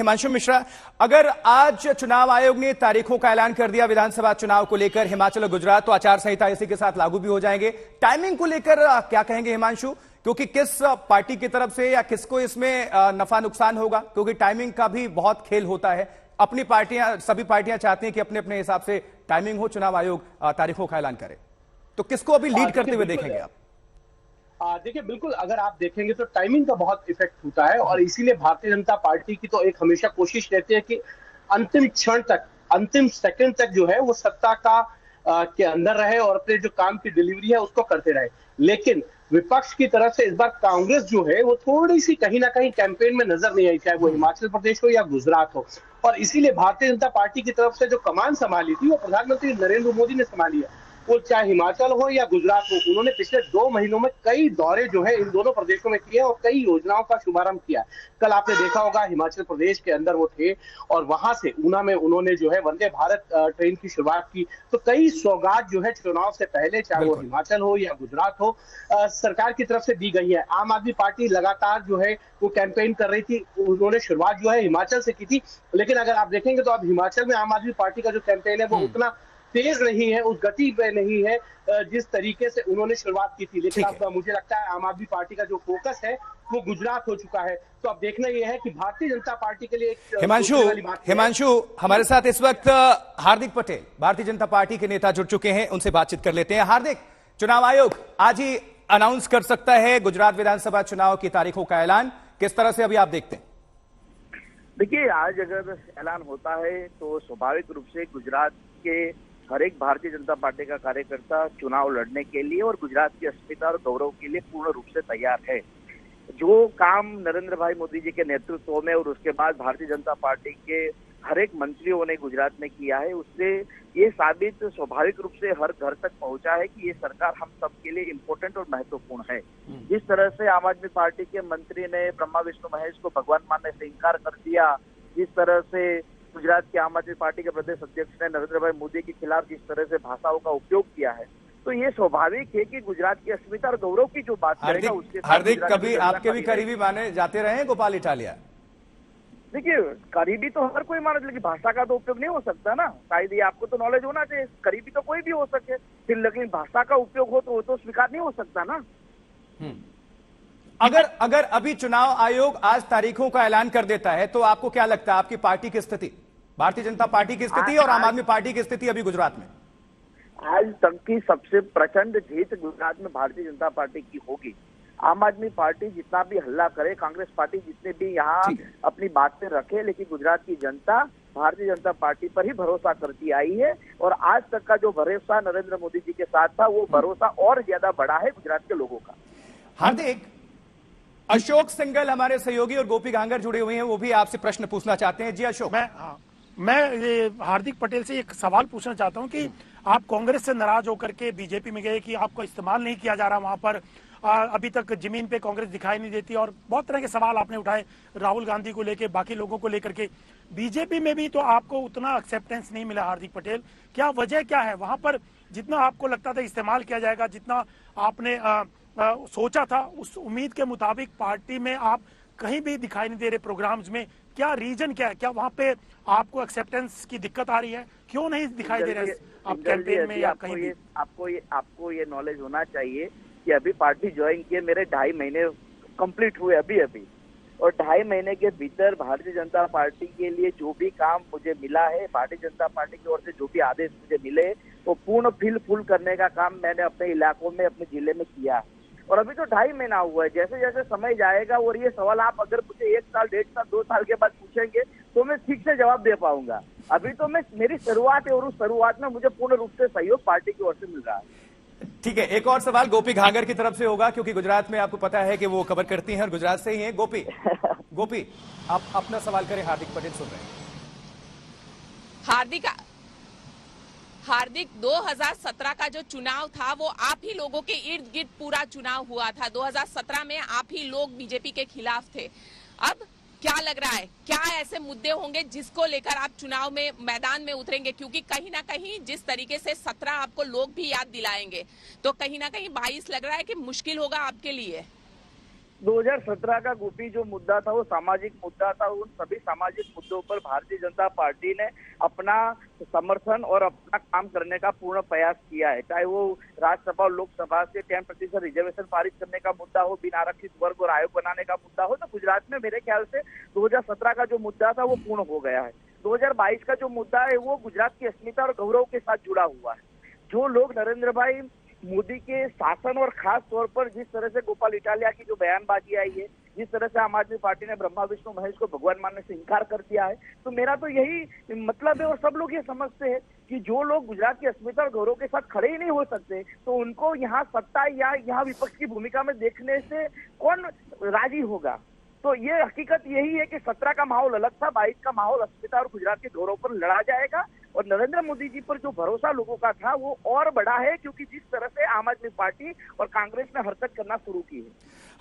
हिमांशु मिश्रा, अगर आज चुनाव आयोग ने तारीखों का ऐलान कर दिया विधानसभा चुनाव को लेकर, हिमाचल और गुजरात, तो आचार संहिता इसी के साथ लागू भी हो जाएंगे। टाइमिंग को लेकर क्या कहेंगे हिमांशु, क्योंकि किस पार्टी की तरफ से या किसको इसमें नफा नुकसान होगा, क्योंकि टाइमिंग का भी बहुत खेल होता है। अपनी पार्टियां, सभी पार्टियां चाहती हैं कि अपने अपने हिसाब से टाइमिंग हो, चुनाव आयोग तारीखों का ऐलान करे, तो किसको अभी लीड करते हुए देखेंगे आप? देखिए, बिल्कुल अगर आप देखेंगे तो टाइमिंग का बहुत इफेक्ट होता है, और इसीलिए भारतीय जनता पार्टी की तो एक हमेशा कोशिश रहती है कि अंतिम क्षण तक, अंतिम सेकंड तक जो है वो सत्ता का के अंदर रहे और अपने जो काम की डिलीवरी है उसको करते रहे। लेकिन विपक्ष की तरफ से इस बार कांग्रेस जो है वो थोड़ी सी कहीं ना कहीं कैंपेन में नजर नहीं आई, चाहे वो हिमाचल प्रदेश हो या गुजरात हो, और इसीलिए भारतीय जनता पार्टी की तरफ से जो कमान संभाली थी वो प्रधानमंत्री नरेंद्र मोदी ने संभाली है। वो चाहे हिमाचल हो या गुजरात हो, उन्होंने पिछले 2 महीनों में कई दौरे जो है इन दोनों प्रदेशों में किए और कई योजनाओं का शुभारंभ किया। कल आपने देखा होगा हिमाचल प्रदेश के अंदर वो थे और वहां से ऊना में उन्होंने जो है वंदे भारत ट्रेन की शुरुआत की। तो कई सौगात जो है चुनाव से पहले, चाहे वो हिमाचल हो या गुजरात हो, सरकार की तरफ से दी गई है। आम आदमी पार्टी लगातार जो है वो कैंपेन कर रही थी, उन्होंने शुरुआत जो है हिमाचल से की थी, लेकिन अगर आप देखेंगे तो अब हिमाचल में आम आदमी पार्टी का जो कैंपेन है वो उतना तेज नहीं है, उस गति पे नहीं है जिस तरीके से उन्होंने शुरुआत की थी। लेकिन अब मुझे लगता है आम आदमी पार्टी का जो फोकस है वो गुजरात हो चुका है। तो अब देखना यह है कि भारतीय जनता पार्टी के लिए एक हिमांशु हमारे साथ इस वक्त हार्दिक पटेल, भारतीय जनता पार्टी के नेता जुड़ चुके हैं, उनसे बातचीत कर लेते हैं। हार्दिक, चुनाव आयोग आज ही अनाउंस कर सकता है गुजरात विधानसभा चुनाव की तारीखों का ऐलान, किस तरह से अभी आप देखते हैं? देखिए, आज अगर ऐलान होता है तो स्वाभाविक रूप से गुजरात के हर एक भारतीय जनता पार्टी का कार्यकर्ता चुनाव लड़ने के लिए और गुजरात की अस्मिता और गौरव के लिए पूर्ण रूप से तैयार है। जो काम नरेंद्र भाई मोदी जी के नेतृत्व में और उसके बाद भारतीय जनता पार्टी के हर एक मंत्रियों ने गुजरात में किया है, उससे ये साबित स्वाभाविक रूप से हर घर तक पहुंचा है कि ये सरकार हम सब के लिए इम्पोर्टेंट और महत्वपूर्ण है। जिस तरह से आम आदमी पार्टी के मंत्री ने ब्रह्मा विष्णु महेश को भगवान मानने से इंकार कर दिया, जिस तरह से गुजरात के आम आदमी पार्टी के प्रदेश अध्यक्ष ने नरेंद्र भाई मोदी के खिलाफ जिस तरह से भाषाओं का उपयोग किया है, तो ये स्वाभाविक है कि गुजरात की अस्मिता और गौरव की जो बात करेगा उसके साथ। हार्दिक, कभी आपके भी करीबी माने जाते रहे गोपाल इटालिया? देखिए, करीबी तो हर कोई माने, लेकिन भाषा का तो उपयोग नहीं हो सकता ना। शायद ये आपको तो नॉलेज होना चाहिए, करीबी तो कोई भी हो सके फिर, लेकिन भाषा का उपयोग हो तो वो तो स्वीकार नहीं हो सकता ना। अगर अभी चुनाव आयोग आज तारीखों का ऐलान कर देता है तो आपको क्या लगता है, आपकी पार्टी की स्थिति, भारतीय जनता पार्टी की स्थिति और आम आदमी पार्टी की स्थिति अभी गुजरात में? आज तक की सबसे प्रचंड जीत गुजरात में भारतीय जनता पार्टी की होगी। आम आदमी पार्टी जितना भी हल्ला करे, कांग्रेस पार्टी जितने भी यहाँ अपनी बातें रखे, लेकिन गुजरात की जनता भारतीय जनता पार्टी पर ही भरोसा करती आई है और आज तक का जो भरोसा नरेंद्र मोदी जी के साथ था वो भरोसा और ज्यादा बढ़ा है गुजरात के लोगों का। हार्दिक, अशोक सिंघल हमारे सहयोगी और गोपी घांगर जुड़े हुए हैं, वो भी आपसे प्रश्न पूछना चाहते हैं। जी अशोक। मैं ये हार्दिक पटेल से एक सवाल पूछना चाहता हूं कि आप कांग्रेस से नाराज होकर के बीजेपी में गए कि आपको इस्तेमाल नहीं किया जा रहा वहां पर, अभी तक जमीन पे कांग्रेस दिखाई नहीं देती और बहुत तरह के सवाल आपने उठाए राहुल गांधी को लेकर, बाकी लोगों को लेकर के। बीजेपी में भी तो आपको उतना एक्सेप्टेंस नहीं मिला हार्दिक पटेल, क्या वजह क्या है? वहां पर जितना आपको लगता था इस्तेमाल किया जाएगा, जितना आपने सोचा था, उस उम्मीद के मुताबिक पार्टी में आप कहीं भी दिखाई नहीं दे रहे प्रोग्राम्स में। क्या रीजन क्या है? क्या वहां पे आपको एक्सेप्टेंस की दिक्कत आ रही है? क्यों नहीं दिखाई दे रहे आप कैंपेन में या कहीं भी? आपको ये नॉलेज होना चाहिए कि अभी पार्टी ज्वाइन किए मेरे 2.5 महीने कंप्लीट हुए अभी, और 2.5 महीने के भीतर भारतीय जनता पार्टी के लिए जो भी काम मुझे मिला है, भारतीय जनता पार्टी की ओर से जो भी आदेश मुझे मिले, वो पूर्ण फुल करने का काम मैंने अपने इलाकों में, अपने जिले में किया है। और अभी तो 2.5 महीना हुआ है। जैसे जैसे समय जाएगा और ये सवाल आप अगर मुझे 1 साल, 1.5 साल, 2 साल के बाद पूछेंगे तो मैं ठीक से जवाब दे पाऊंगा। अभी तो मेरी शुरुआत है और उस शुरुआत में मुझे पूर्ण रूप से सहयोग पार्टी की ओर से मिल रहा है। ठीक है, एक और सवाल गोपी घांगर की तरफ से होगा, क्योंकि गुजरात में आपको पता है कि वो खबर करती हैं और गुजरात से ही हैं। गोपी आप अपना सवाल करें, हार्दिक पटेल सुन रहे हैं। हार्दिक 2017 का जो चुनाव था वो आप ही लोगों के इर्द गिर्द पूरा चुनाव हुआ था। 2017 में आप ही लोग बीजेपी के खिलाफ थे। अब क्या लग रहा है, क्या ऐसे मुद्दे होंगे जिसको लेकर आप चुनाव में मैदान में उतरेंगे? क्योंकि कहीं ना कहीं जिस तरीके से 17 आपको लोग भी याद दिलाएंगे, तो कहीं ना कहीं 22 लग रहा है कि मुश्किल होगा आपके लिए। 2017 का गोपी जो मुद्दा था वो सामाजिक मुद्दा था। उन सभी सामाजिक मुद्दों पर भारतीय जनता पार्टी ने अपना समर्थन और अपना काम करने का पूर्ण प्रयास किया है। चाहे वो राज्यसभा और लोकसभा से 10% रिजर्वेशन पारित करने का मुद्दा हो, बिना आरक्षित वर्ग और आयोग बनाने का मुद्दा हो, तो गुजरात में मेरे ख्याल से 2017 का जो मुद्दा था वो पूर्ण हो गया है। 2022 का जो मुद्दा है वो गुजरात की अस्मिता और गौरव के साथ जुड़ा हुआ है। जो लोग नरेंद्र भाई मोदी के शासन और खास तौर पर जिस तरह से गोपाल इटालिया की जो बयानबाजी आई है, जिस तरह से आम आदमी पार्टी ने ब्रह्मा विष्णु महेश को भगवान मानने से इनकार कर दिया है, तो मेरा तो यही मतलब है। और सब लोग ये समझते हैं कि जो लोग गुजरात की अस्मिता और गौरव के साथ खड़े ही नहीं हो सकते, तो उनको यहाँ सत्ता या यहाँ विपक्ष की भूमिका में देखने से कौन राजी होगा। तो ये हकीकत यही है कि 17 का माहौल अलग था, 22 का माहौल अस्मिता और गुजरात के गौरव पर लड़ा जाएगा। और नरेंद्र मोदी जी पर जो भरोसा लोगों का था वो और बढ़ा है, क्योंकि जिस तरह से आम आदमी पार्टी और कांग्रेस ने हरकत करना शुरू की है।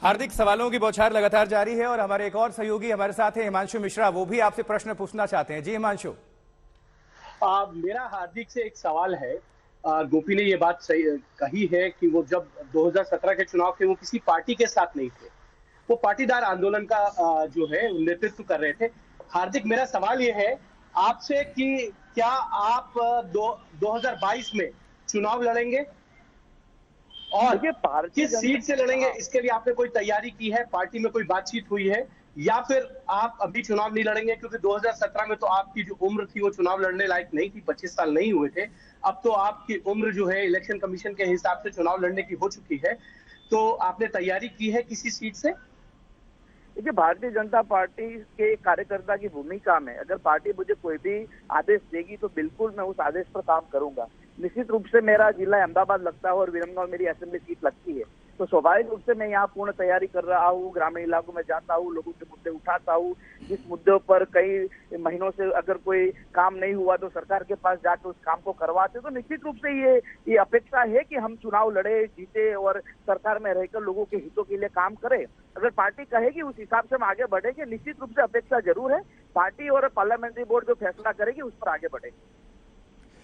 हार्दिक, सवालों की बौछार लगातार जारी है और हमारे एक और सहयोगी हमारे साथ हैं हिमांशु मिश्रा, वो भी आपसे प्रश्न पूछना चाहते हैं। जी हिमांशु। मेरा हार्दिक से एक सवाल है। गोपी ने ये बात सही कही है कि वो जब 2017 के चुनाव थे वो किसी पार्टी के साथ नहीं थे, वो पाटीदार आंदोलन का जो है नेतृत्व कर रहे थे। हार्दिक, मेरा सवाल ये है आपसे कि क्या आप 2022 में चुनाव लड़ेंगे और किस सीट से लड़ेंगे, इसके लिए आपने कोई तैयारी की है, पार्टी में कोई बातचीत हुई है, या फिर आप अभी चुनाव नहीं लड़ेंगे? क्योंकि 2017 में तो आपकी जो उम्र थी वो चुनाव लड़ने लायक नहीं थी, 25 साल नहीं हुए थे। अब तो आपकी उम्र जो है इलेक्शन कमीशन के हिसाब से चुनाव लड़ने की हो चुकी है, तो आपने तैयारी की है किसी सीट से? देखिए, भारतीय जनता पार्टी के कार्यकर्ता की भूमिका में अगर पार्टी मुझे कोई भी आदेश देगी तो बिल्कुल मैं उस आदेश पर काम करूंगा। निश्चित रूप से मेरा जिला अहमदाबाद लगता है और विरमगांव मेरी असेंबली सीट लगती है, तो स्वाभाविक रूप से मैं यहाँ पूर्ण तैयारी कर रहा हूँ। ग्रामीण इलाकों में जाता हूँ, लोगों के मुद्दे उठाता हूँ। जिस मुद्दों पर कई महीनों से अगर कोई काम नहीं हुआ तो सरकार के पास जाकर उस काम को करवाते। तो निश्चित रूप से ये अपेक्षा है कि हम चुनाव लड़े, जीते और सरकार में रहकर लोगों के हितों के लिए काम करें। अगर पार्टी कहेगी उस हिसाब से हम आगे बढ़ेंगे। निश्चित रूप से अपेक्षा जरूर है, पार्टी और पार्लियामेंट्री बोर्ड जो फैसला करेगी उस पर आगे बढ़ेंगे।